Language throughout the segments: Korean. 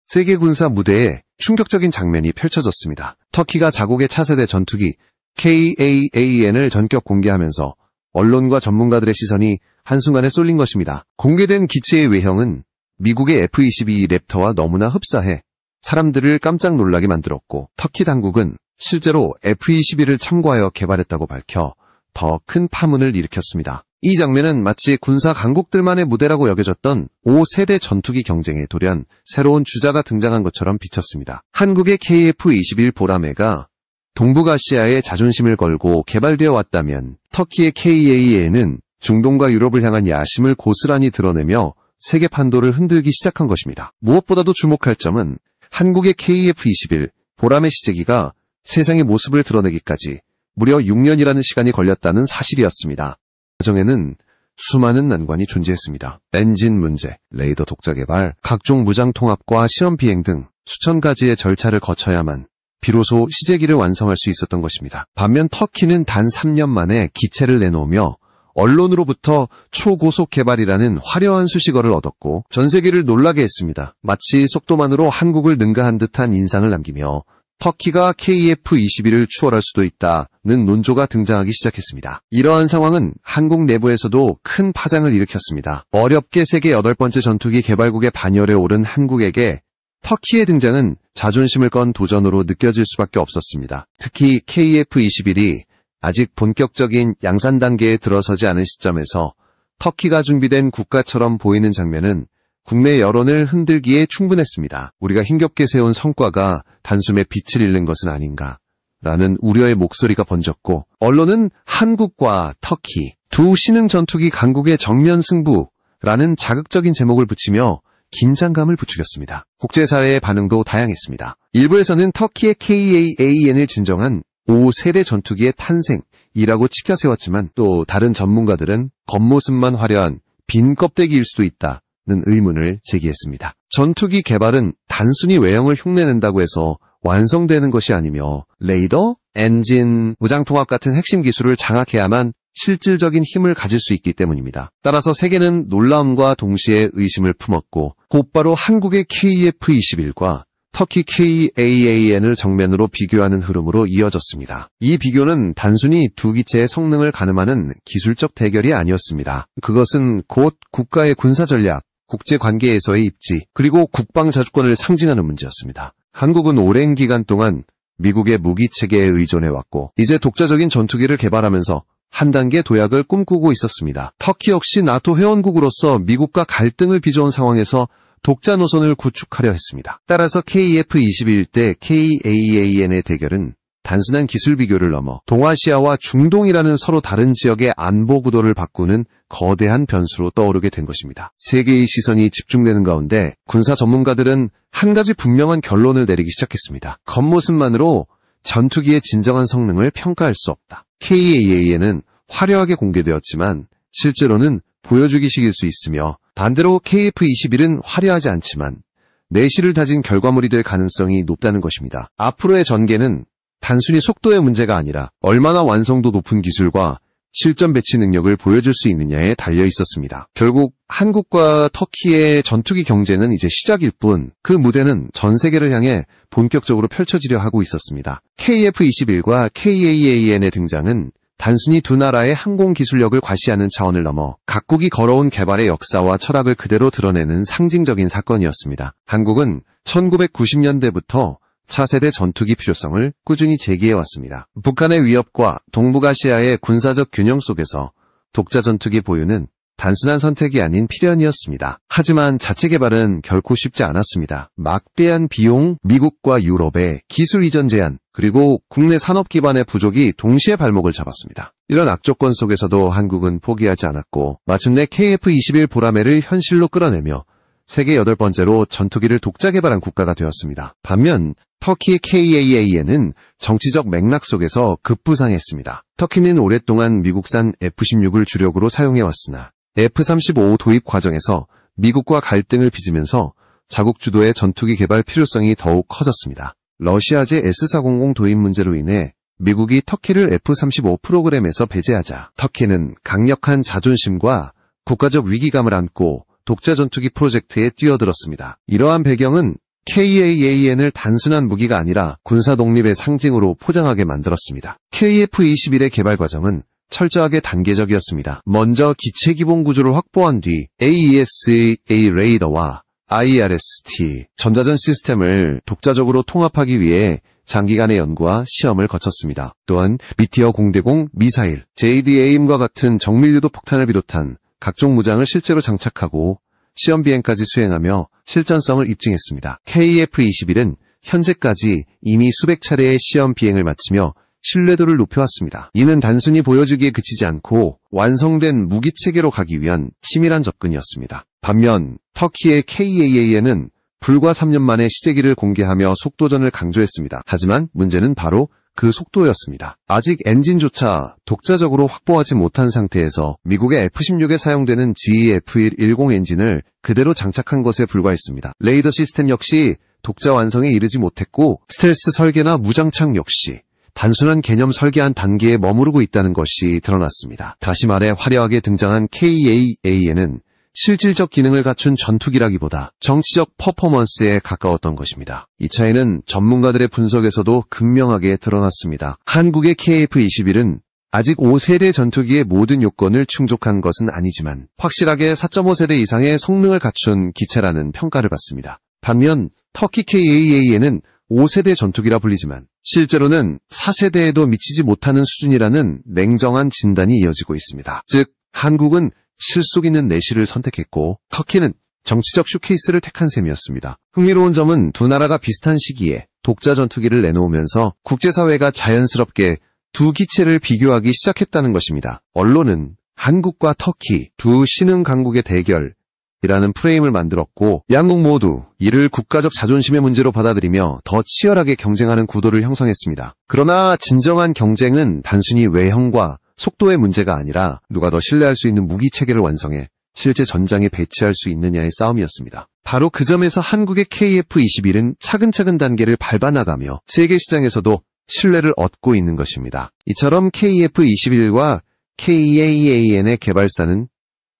세계 군사 무대에 충격적인 장면이 펼쳐졌습니다. 터키가 자국의 차세대 전투기 KA-AEN을 전격 공개하면서 언론과 전문가들의 시선이 한순간에 쏠린 것입니다. 공개된 기체의 외형은 미국의 F-22 랩터와 너무나 흡사해 사람들을 깜짝 놀라게 만들었고, 터키 당국은 실제로 F-22를 참고하여 개발했다고 밝혀 더 큰 파문을 일으켰습니다. 이 장면은 마치 군사 강국들만의 무대라고 여겨졌던 5세대 전투기 경쟁에 돌연 새로운 주자가 등장한 것처럼 비쳤습니다. 한국의 KF-21 보라매가 동북아시아의 자존심을 걸고 개발되어 왔다면, 터키의 KAAN은 중동과 유럽을 향한 야심을 고스란히 드러내며 세계 판도를 흔들기 시작한 것입니다. 무엇보다도 주목할 점은 한국의 KF-21 보라매 시제기가 세상의 모습을 드러내기까지 무려 6년이라는 시간이 걸렸다는 사실이었습니다. 과정에는 수많은 난관이 존재했습니다. 엔진 문제, 레이더 독자 개발, 각종 무장 통합과 시험 비행 등 수천 가지의 절차를 거쳐야만 비로소 시제기를 완성할 수 있었던 것입니다. 반면 터키는 단 3년 만에 기체를 내놓으며 언론으로부터 초고속 개발이라는 화려한 수식어를 얻었고 전 세계를 놀라게 했습니다. 마치 속도만으로 한국을 능가한 듯한 인상을 남기며 터키가 KF-21을 추월할 수도 있다는 논조가 등장하기 시작했습니다. 이러한 상황은 한국 내부에서도 큰 파장을 일으켰습니다. 어렵게 세계 8번째 전투기 개발국의 반열에 오른 한국에게 터키의 등장은 자존심을 건 도전으로 느껴질 수밖에 없었습니다. 특히 KF-21이 아직 본격적인 양산 단계에 들어서지 않은 시점에서 터키가 준비된 국가처럼 보이는 장면은 국내 여론을 흔들기에 충분했습니다. 우리가 힘겹게 세운 성과가 단숨에 빛을 잃는 것은 아닌가라는 우려의 목소리가 번졌고, 언론은 한국과 터키, 두 신흥 전투기 강국의 정면 승부라는 자극적인 제목을 붙이며 긴장감을 부추겼습니다. 국제사회의 반응도 다양했습니다. 일부에서는 터키의 KA-AEN을 진정한 5세대 전투기의 탄생이라고 치켜 세웠지만, 또 다른 전문가들은 겉모습만 화려한 빈 껍데기일 수도 있다는 의문을 제기했습니다. 전투기 개발은 단순히 외형을 흉내낸다고 해서 완성되는 것이 아니며, 레이더, 엔진, 무장통합 같은 핵심 기술을 장악해야만 실질적인 힘을 가질 수 있기 때문입니다. 따라서 세계는 놀라움과 동시에 의심을 품었고, 곧바로 한국의 KF-21과 터키 KAAN을 정면으로 비교하는 흐름으로 이어졌습니다. 이 비교는 단순히 두 기체의 성능을 가늠하는 기술적 대결이 아니었습니다. 그것은 곧 국가의 군사 전략, 국제관계에서의 입지, 그리고 국방 자주권을 상징하는 문제였습니다. 한국은 오랜 기간 동안 미국의 무기체계에 의존해왔고, 이제 독자적인 전투기를 개발하면서 한 단계 도약을 꿈꾸고 있었습니다. 터키 역시 나토 회원국으로서 미국과 갈등을 빚어온 상황에서 독자 노선을 구축하려 했습니다. 따라서 KF-21 때 KAAN의 대결은 단순한 기술 비교를 넘어 동아시아와 중동이라는 서로 다른 지역의 안보 구도를 바꾸는 거대한 변수로 떠오르게 된 것입니다. 세계의 시선이 집중되는 가운데 군사 전문가들은 한 가지 분명한 결론을 내리기 시작했습니다. 겉모습만으로 전투기의 진정한 성능을 평가할 수 없다. KAAN은 화려하게 공개되었지만 실제로는 보여주기식일 수 있으며, 반대로 KF-21은 화려하지 않지만 내실을 다진 결과물이 될 가능성이 높다는 것입니다. 앞으로의 전개는 단순히 속도의 문제가 아니라 얼마나 완성도 높은 기술과 실전 배치 능력을 보여줄 수 있느냐에 달려 있었습니다. 결국 한국과 터키의 전투기 경제는 이제 시작일 뿐, 그 무대는 전 세계를 향해 본격적으로 펼쳐지려 하고 있었습니다. KF-21과 KAAN의 등장은 단순히 두 나라의 항공 기술력을 과시하는 차원을 넘어 각국이 걸어온 개발의 역사와 철학을 그대로 드러내는 상징적인 사건이었습니다. 한국은 1990년대부터 차세대 전투기 필요성을 꾸준히 제기해왔습니다. 북한의 위협과 동북아시아의 군사적 균형 속에서 독자 전투기 보유는 단순한 선택이 아닌 필연이었습니다. 하지만 자체 개발은 결코 쉽지 않았습니다. 막대한 비용, 미국과 유럽의 기술 이전 제한, 그리고 국내 산업 기반의 부족이 동시에 발목을 잡았습니다. 이런 악조건 속에서도 한국은 포기하지 않았고, 마침내 KF-21 보라매를 현실로 끌어내며 세계 8번째로 전투기를 독자 개발한 국가가 되었습니다. 반면 터키의 KAAN은 정치적 맥락 속에서 급부상했습니다. 터키는 오랫동안 미국산 F-16을 주력으로 사용해왔으나 F-35 도입 과정에서 미국과 갈등을 빚으면서 자국 주도의 전투기 개발 필요성이 더욱 커졌습니다. 러시아제 S-400 도입 문제로 인해 미국이 터키를 F-35 프로그램에서 배제하자 터키는 강력한 자존심과 국가적 위기감을 안고 독자 전투기 프로젝트에 뛰어들었습니다. 이러한 배경은 KAAN을 단순한 무기가 아니라 군사 독립의 상징으로 포장하게 만들었습니다. KF-21의 개발 과정은 철저하게 단계적이었습니다. 먼저 기체 기본 구조를 확보한 뒤 AESA 레이더와 IRST 전자전 시스템을 독자적으로 통합하기 위해 장기간의 연구와 시험을 거쳤습니다. 또한 미티어 공대공 미사일, JDAM과 같은 정밀유도 폭탄을 비롯한 각종 무장을 실제로 장착하고 시험 비행까지 수행하며 실전성을 입증했습니다. KF-21은 현재까지 이미 수백 차례의 시험 비행을 마치며 신뢰도를 높여왔습니다. 이는 단순히 보여주기에 그치지 않고 완성된 무기체계로 가기 위한 치밀한 접근이었습니다. 반면 터키의 KAAN은 불과 3년 만에 시제기를 공개하며 속도전을 강조했습니다. 하지만 문제는 바로 그 속도였습니다. 아직 엔진조차 독자적으로 확보하지 못한 상태에서 미국의 F-16에 사용되는 GE-F110 엔진을 그대로 장착한 것에 불과했습니다. 레이더 시스템 역시 독자 완성에 이르지 못했고 스텔스 설계나 무장착 역시 단순한 개념 설계한 단계에 머무르고 있다는 것이 드러났습니다. 다시 말해 화려하게 등장한 KAAN은 실질적 기능을 갖춘 전투기라기보다 정치적 퍼포먼스에 가까웠던 것입니다. 이 차이는 전문가들의 분석에서도 극명하게 드러났습니다. 한국의 KF-21은 아직 5세대 전투기의 모든 요건을 충족한 것은 아니지만 확실하게 4.5세대 이상의 성능을 갖춘 기체라는 평가를 받습니다. 반면 터키 KAAN은 5세대 전투기라 불리지만 실제로는 4세대에도 미치지 못하는 수준이라는 냉정한 진단이 이어지고 있습니다. 즉 한국은 실속 있는 내실을 선택했고 터키는 정치적 쇼케이스를 택한 셈이었습니다. 흥미로운 점은 두 나라가 비슷한 시기에 독자 전투기를 내놓으면서 국제사회가 자연스럽게 두 기체를 비교하기 시작했다는 것입니다. 언론은 한국과 터키 두 신흥 강국의 대결이라는 프레임을 만들었고 양국 모두 이를 국가적 자존심의 문제로 받아들이며 더 치열하게 경쟁하는 구도를 형성했습니다. 그러나 진정한 경쟁은 단순히 외형과 속도의 문제가 아니라 누가 더 신뢰할 수 있는 무기 체계를 완성해 실제 전장에 배치할 수 있느냐의 싸움이었습니다. 바로 그 점에서 한국의 KF-21은 차근차근 단계를 밟아나가며 세계 시장에서도 신뢰를 얻고 있는 것입니다. 이처럼 KF-21과 KAAN의 개발사는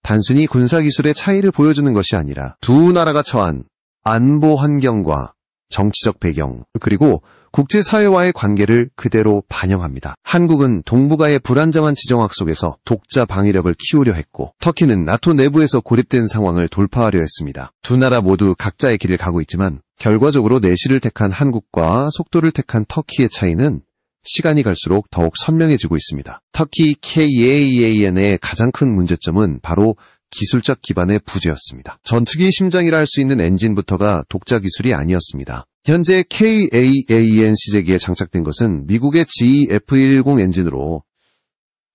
단순히 군사기술의 차이를 보여주는 것이 아니라 두 나라가 처한 안보 환경과 정치적 배경 그리고 국제사회와의 관계를 그대로 반영합니다. 한국은 동북아의 불안정한 지정학 속에서 독자 방위력을 키우려 했고 터키는 나토 내부에서 고립된 상황을 돌파하려 했습니다. 두 나라 모두 각자의 길을 가고 있지만 결과적으로 내실을 택한 한국과 속도를 택한 터키의 차이는 시간이 갈수록 더욱 선명해지고 있습니다. 터키 KAAN의 가장 큰 문제점은 바로 기술적 기반의 부재였습니다. 전투기의 심장이라 할 수 있는 엔진부터가 독자 기술이 아니었습니다. 현재 KAAN 시제기에 장착된 것은 미국의 GE-F110 엔진으로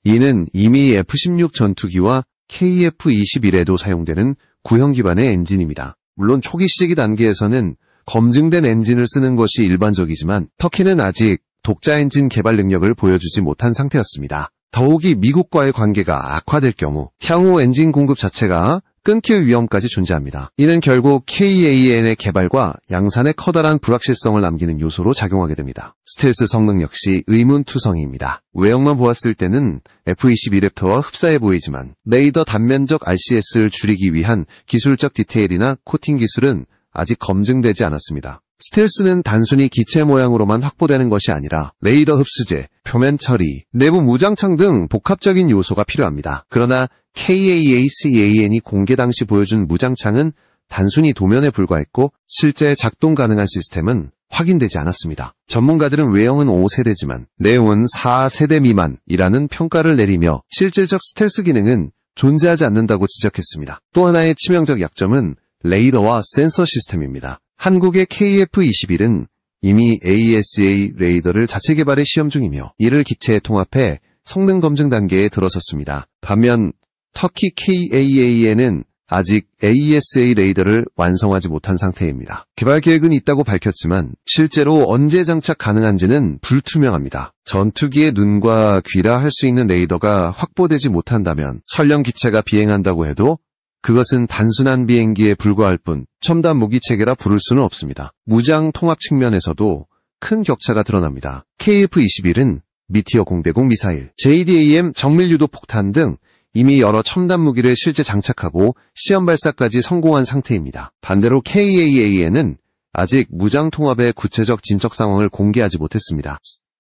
이는 이미 F-16 전투기와 KF-21에도 사용되는 구형 기반의 엔진입니다. 물론 초기 시제기 단계에서는 검증된 엔진을 쓰는 것이 일반적이지만 터키는 아직 독자 엔진 개발 능력을 보여주지 못한 상태였습니다. 더욱이 미국과의 관계가 악화될 경우 향후 엔진 공급 자체가 끊길 위험까지 존재합니다. 이는 결국 KAAN의 개발과 양산의 커다란 불확실성을 남기는 요소로 작용하게 됩니다. 스텔스 성능 역시 의문투성이입니다. 외형만 보았을 때는 F-22랩터와 흡사해 보이지만 레이더 단면적 RCS를 줄이기 위한 기술적 디테일이나 코팅 기술은 아직 검증되지 않았습니다. 스텔스는 단순히 기체 모양으로만 확보되는 것이 아니라 레이더 흡수제, 표면 처리, 내부 무장창 등 복합적인 요소가 필요합니다. 그러나 KAACAN이 공개 당시 보여준 무장창은 단순히 도면에 불과했고 실제 작동 가능한 시스템은 확인되지 않았습니다. 전문가들은 외형은 5세대지만 내용은 4세대 미만이라는 평가를 내리며 실질적 스텔스 기능은 존재하지 않는다고 지적했습니다. 또 하나의 치명적 약점은 레이더와 센서 시스템입니다. 한국의 KF-21은 이미 AESA 레이더를 자체 개발해 시험 중이며 이를 기체에 통합해 성능 검증 단계에 들어섰습니다. 반면 터키 KAAN은 아직 AESA 레이더를 완성하지 못한 상태입니다. 개발 계획은 있다고 밝혔지만 실제로 언제 장착 가능한지는 불투명합니다. 전투기의 눈과 귀라 할 수 있는 레이더가 확보되지 못한다면 설령 기체가 비행한다고 해도 그것은 단순한 비행기에 불과할 뿐 첨단 무기체계라 부를 수는 없습니다. 무장 통합 측면에서도 큰 격차가 드러납니다. KF-21은 미티어 공대공 미사일, JDAM 정밀유도 폭탄 등 이미 여러 첨단 무기를 실제 장착하고 시험 발사까지 성공한 상태입니다. 반대로 KAAN은 아직 무장통합의 구체적 진척 상황을 공개하지 못했습니다.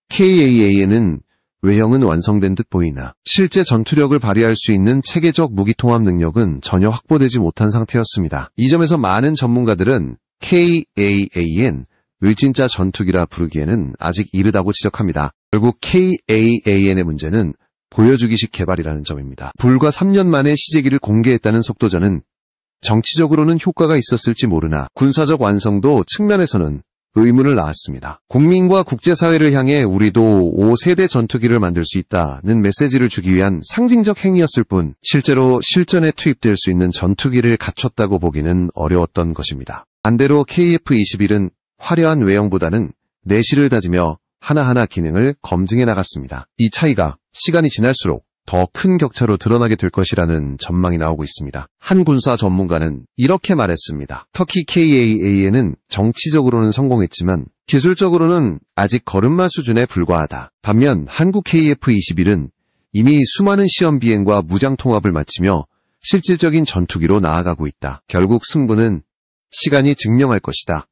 KAAN은 외형은 완성된 듯 보이나 실제 전투력을 발휘할 수 있는 체계적 무기통합 능력은 전혀 확보되지 못한 상태였습니다. 이 점에서 많은 전문가들은 KAAN, 을진짜 전투기라 부르기에는 아직 이르다고 지적합니다. 결국 KAAN의 문제는 보여주기식 개발이라는 점입니다. 불과 3년 만에 시제기를 공개했다는 속도전은 정치적으로는 효과가 있었을지 모르나 군사적 완성도 측면에서는 의문을 낳았습니다. 국민과 국제사회를 향해 우리도 5세대 전투기를 만들 수 있다는 메시지를 주기 위한 상징적 행위였을 뿐 실제로 실전에 투입될 수 있는 전투기를 갖췄다고 보기는 어려웠던 것입니다. 반대로 KF-21은 화려한 외형보다는 내실을 다지며 하나하나 기능을 검증해 나갔습니다. 이 차이가 시간이 지날수록 더 큰 격차로 드러나게 될 것이라는 전망이 나오고 있습니다. 한 군사 전문가는 이렇게 말했습니다. 터키 KAAN은 정치적으로는 성공했지만 기술적으로는 아직 걸음마 수준에 불과하다. 반면 한국 KF-21은 이미 수많은 시험 비행과 무장 통합을 마치며 실질적인 전투기로 나아가고 있다. 결국 승부는 시간이 증명할 것이다.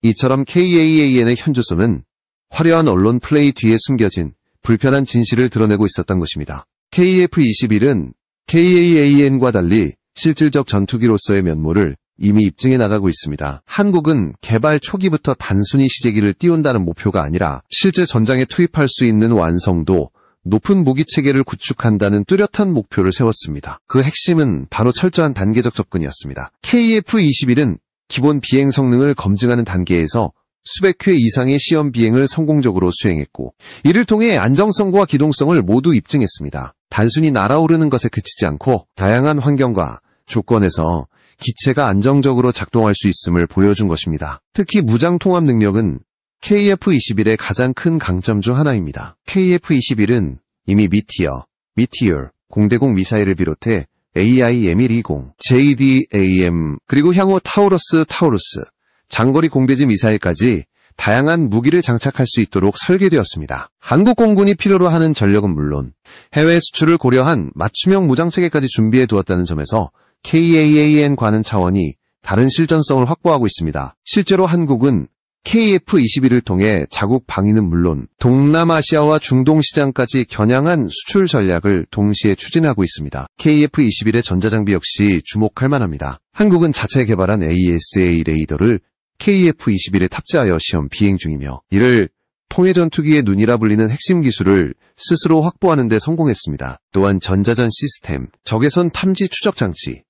이처럼 KAAN의 현주소는 화려한 언론 플레이 뒤에 숨겨진 불편한 진실을 드러내고 있었던 것입니다. KF-21은 KAAN과 달리 실질적 전투기로서의 면모를 이미 입증해 나가고 있습니다. 한국은 개발 초기부터 단순히 시제기를 띄운다는 목표가 아니라 실제 전장에 투입할 수 있는 완성도, 높은 무기체계를 구축한다는 뚜렷한 목표를 세웠습니다. 그 핵심은 바로 철저한 단계적 접근이었습니다. KF-21은 기본 비행 성능을 검증하는 단계에서 수백 회 이상의 시험 비행을 성공적으로 수행했고 이를 통해 안정성과 기동성을 모두 입증했습니다. 단순히 날아오르는 것에 그치지 않고 다양한 환경과 조건에서 기체가 안정적으로 작동할 수 있음을 보여준 것입니다. 특히 무장 통합 능력은 KF-21의 가장 큰 강점 중 하나입니다. KF-21은 이미 미티어, 공대공 미사일을 비롯해 AIM-120, JDAM, 그리고 향후 타우러스, 장거리 공대지 미사일까지 다양한 무기를 장착할 수 있도록 설계되었습니다. 한국 공군이 필요로 하는 전력은 물론 해외 수출을 고려한 맞춤형 무장체계까지 준비해 두었다는 점에서 KAAN과는 차원이 다른 실전성을 확보하고 있습니다. 실제로 한국은 KF-21을 통해 자국 방위는 물론 동남아시아와 중동 시장까지 겨냥한 수출 전략을 동시에 추진하고 있습니다. KF-21의 전자장비 역시 주목할 만합니다. 한국은 자체 개발한 AESA 레이더를 KF-21에 탑재하여 시험 비행 중이며 이를 통해전투기의 눈이라 불리는 핵심 기술을 스스로 확보하는 데 성공했습니다. 또한 전자전 시스템, 적외선 탐지 추적 장치,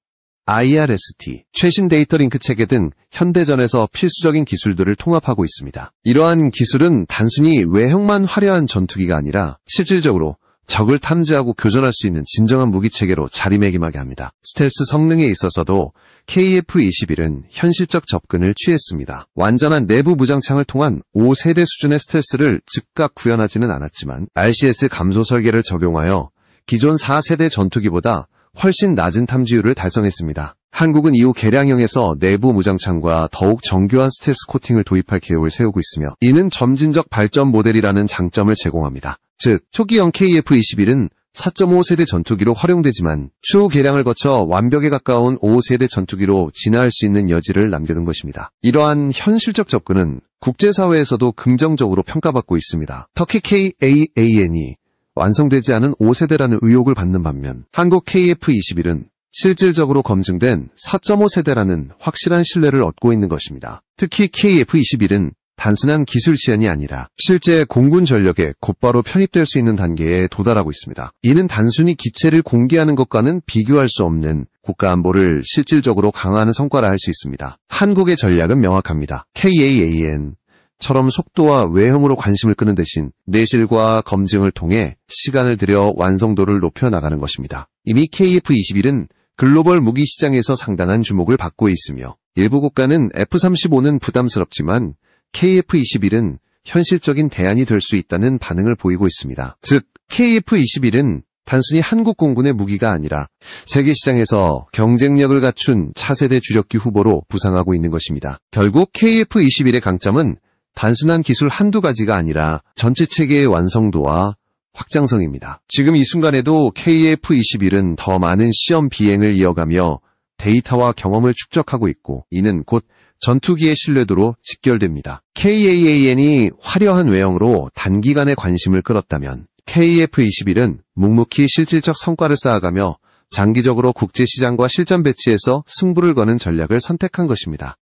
IRST, 최신 데이터 링크 체계 등 현대전에서 필수적인 기술들을 통합하고 있습니다. 이러한 기술은 단순히 외형만 화려한 전투기가 아니라 실질적으로 적을 탐지하고 교전할 수 있는 진정한 무기체계로 자리매김하게 합니다. 스텔스 성능에 있어서도 KF-21은 현실적 접근을 취했습니다. 완전한 내부 무장창을 통한 5세대 수준의 스텔스를 즉각 구현하지는 않았지만 RCS 감소 설계를 적용하여 기존 4세대 전투기보다 훨씬 낮은 탐지율을 달성했습니다. 한국은 이후 개량형에서 내부 무장창과 더욱 정교한 스텔스 코팅을 도입할 계획을 세우고 있으며 이는 점진적 발전 모델이라는 장점을 제공합니다. 즉, 초기형 KF-21은 4.5세대 전투기로 활용되지만 추후 개량을 거쳐 완벽에 가까운 5세대 전투기로 진화할 수 있는 여지를 남겨둔 것입니다. 이러한 현실적 접근은 국제사회에서도 긍정적으로 평가받고 있습니다. 터키 KAAN이 완성되지 않은 5세대라는 의혹을 받는 반면 한국 KF-21은 실질적으로 검증된 4.5세대라는 확실한 신뢰를 얻고 있는 것입니다. 특히 KF-21은 단순한 기술 시연이 아니라 실제 공군 전력에 곧바로 편입될 수 있는 단계에 도달하고 있습니다. 이는 단순히 기체를 공개하는 것과는 비교할 수 없는 국가 안보를 실질적으로 강화하는 성과라 할 수 있습니다. 한국의 전략은 명확합니다. KAAN처럼 속도와 외형으로 관심을 끄는 대신 내실과 검증을 통해 시간을 들여 완성도를 높여 나가는 것입니다. 이미 KF-21은 글로벌 무기 시장에서 상당한 주목을 받고 있으며 일부 국가는 F-35는 부담스럽지만 KF-21은 현실적인 대안이 될 수 있다는 반응을 보이고 있습니다. 즉, KF-21은 단순히 한국 공군의 무기가 아니라 세계 시장에서 경쟁력을 갖춘 차세대 주력기 후보로 부상하고 있는 것입니다. 결국 KF-21의 강점은 단순한 기술 한두 가지가 아니라 전체 체계의 완성도와 확장성입니다. 지금 이 순간에도 KF-21은 더 많은 시험 비행을 이어가며 데이터와 경험을 축적하고 있고 이는 곧 전투기의 신뢰도로 직결됩니다. KAAN이 화려한 외형으로 단기간에 관심을 끌었다면 KF-21은 묵묵히 실질적 성과를 쌓아가며 장기적으로 국제시장과 실전 배치에서 승부를 거는 전략을 선택한 것입니다.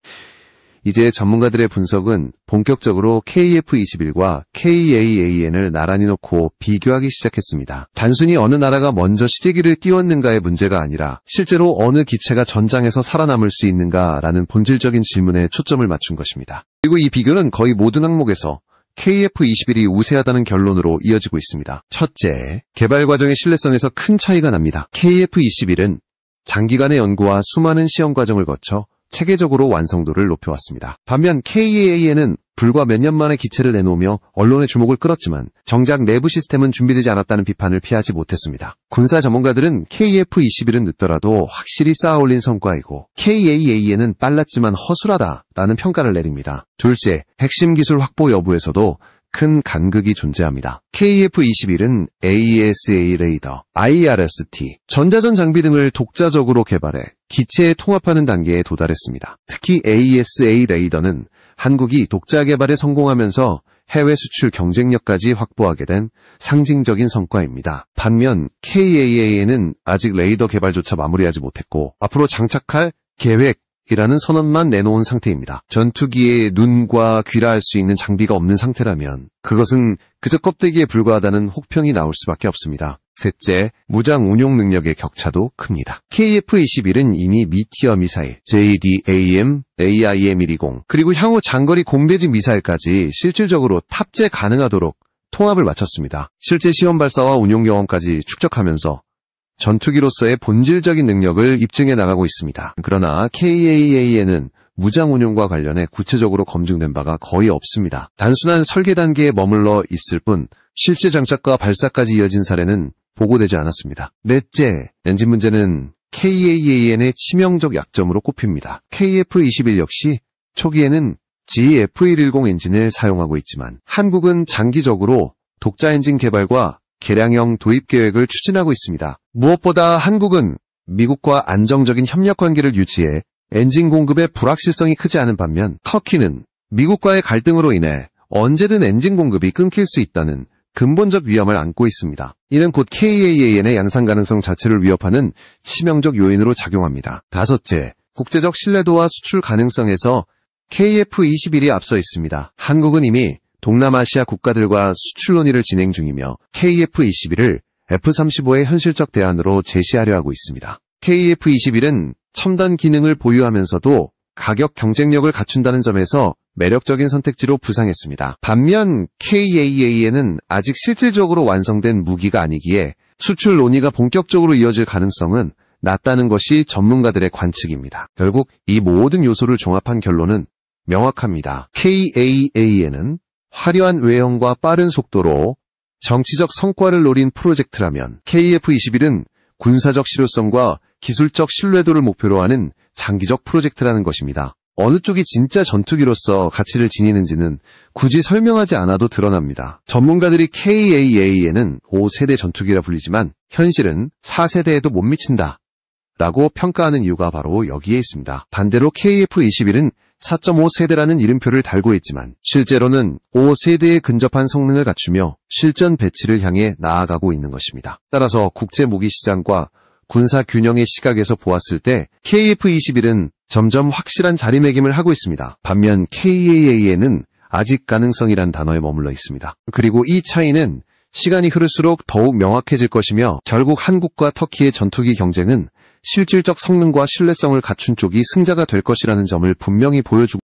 이제 전문가들의 분석은 본격적으로 KF-21과 KAAN을 나란히 놓고 비교하기 시작했습니다. 단순히 어느 나라가 먼저 시제기를 띄웠는가의 문제가 아니라 실제로 어느 기체가 전장에서 살아남을 수 있는가라는 본질적인 질문에 초점을 맞춘 것입니다. 그리고 이 비교는 거의 모든 항목에서 KF-21이 우세하다는 결론으로 이어지고 있습니다. 첫째, 개발 과정의 신뢰성에서 큰 차이가 납니다. KF-21은 장기간의 연구와 수많은 시험 과정을 거쳐 체계적으로 완성도를 높여왔습니다. 반면 KAAN은 불과 몇 년 만에 기체를 내놓으며 언론의 주목을 끌었지만 정작 내부 시스템은 준비되지 않았다는 비판을 피하지 못했습니다. 군사 전문가들은 KF-21은 늦더라도 확실히 쌓아올린 성과이고 KAAN은 빨랐지만 허술하다라는 평가를 내립니다. 둘째, 핵심 기술 확보 여부에서도 큰 간극이 존재합니다. KF-21은 AESA 레이더, IRST, 전자전 장비 등을 독자적으로 개발해 기체에 통합하는 단계에 도달했습니다. 특히 AESA 레이더는 한국이 독자 개발에 성공하면서 해외 수출 경쟁력까지 확보하게 된 상징적인 성과입니다. 반면 KAAN은 아직 레이더 개발조차 마무리하지 못했고 앞으로 장착할 계획이라는 선언만 내놓은 상태입니다. 전투기에 눈과 귀라 할 수 있는 장비가 없는 상태라면 그것은 그저 껍데기에 불과하다는 혹평이 나올 수밖에 없습니다. 셋째, 무장 운용 능력의 격차도 큽니다. KF-21은 이미 미티어 미사일, JDAM, AIM-120, 그리고 향후 장거리 공대지 미사일까지 실질적으로 탑재 가능하도록 통합을 마쳤습니다. 실제 시험 발사와 운용 경험까지 축적하면서 전투기로서의 본질적인 능력을 입증해 나가고 있습니다. 그러나 KAAN은 무장 운용과 관련해 구체적으로 검증된 바가 거의 없습니다. 단순한 설계 단계에 머물러 있을 뿐 실제 장착과 발사까지 이어진 사례는 보고되지 않았습니다. 넷째, 엔진 문제는 KAAN의 치명적 약점으로 꼽힙니다. KF-21 역시 초기에는 GF110 엔진을 사용하고 있지만 한국은 장기적으로 독자 엔진 개발과 개량형 도입 계획을 추진하고 있습니다. 무엇보다 한국은 미국과 안정적인 협력 관계를 유지해 엔진 공급의 불확실성이 크지 않은 반면 터키는 미국과의 갈등으로 인해 언제든 엔진 공급이 끊길 수 있다는 근본적 위험을 안고 있습니다. 이는 곧 KAAN의 양산 가능성 자체를 위협하는 치명적 요인으로 작용합니다. 다섯째, 국제적 신뢰도와 수출 가능성에서 KF-21이 앞서 있습니다. 한국은 이미 동남아시아 국가들과 수출 논의를 진행 중이며 KF-21을 F-35의 현실적 대안으로 제시하려 하고 있습니다. KF-21은 첨단 기능을 보유하면서도 가격 경쟁력을 갖춘다는 점에서 매력적인 선택지로 부상했습니다. 반면 KAAN은 아직 실질적으로 완성된 무기가 아니기에 수출 논의가 본격적으로 이어질 가능성은 낮다는 것이 전문가들의 관측입니다. 결국 이 모든 요소를 종합한 결론은 명확합니다. KAAN은 화려한 외형과 빠른 속도로 정치적 성과를 노린 프로젝트라면 KF-21은 군사적 실효성과 기술적 신뢰도를 목표로 하는 장기적 프로젝트라는 것입니다. 어느 쪽이 진짜 전투기로서 가치를 지니는지는 굳이 설명하지 않아도 드러납니다. 전문가들이 KAAN은 5세대 전투기라 불리지만 현실은 4세대에도 못 미친다 라고 평가하는 이유가 바로 여기에 있습니다. 반대로 KF-21은 4.5세대라는 이름표를 달고 있지만 실제로는 5세대에 근접한 성능을 갖추며 실전 배치를 향해 나아가고 있는 것입니다. 따라서 국제 무기 시장과 군사 균형의 시각에서 보았을 때 KF-21은 점점 확실한 자리매김을 하고 있습니다. 반면 KAAN은 아직 가능성이란 단어에 머물러 있습니다. 그리고 이 차이는 시간이 흐를수록 더욱 명확해질 것이며 결국 한국과 터키의 전투기 경쟁은 실질적 성능과 신뢰성을 갖춘 쪽이 승자가 될 것이라는 점을 분명히 보여주고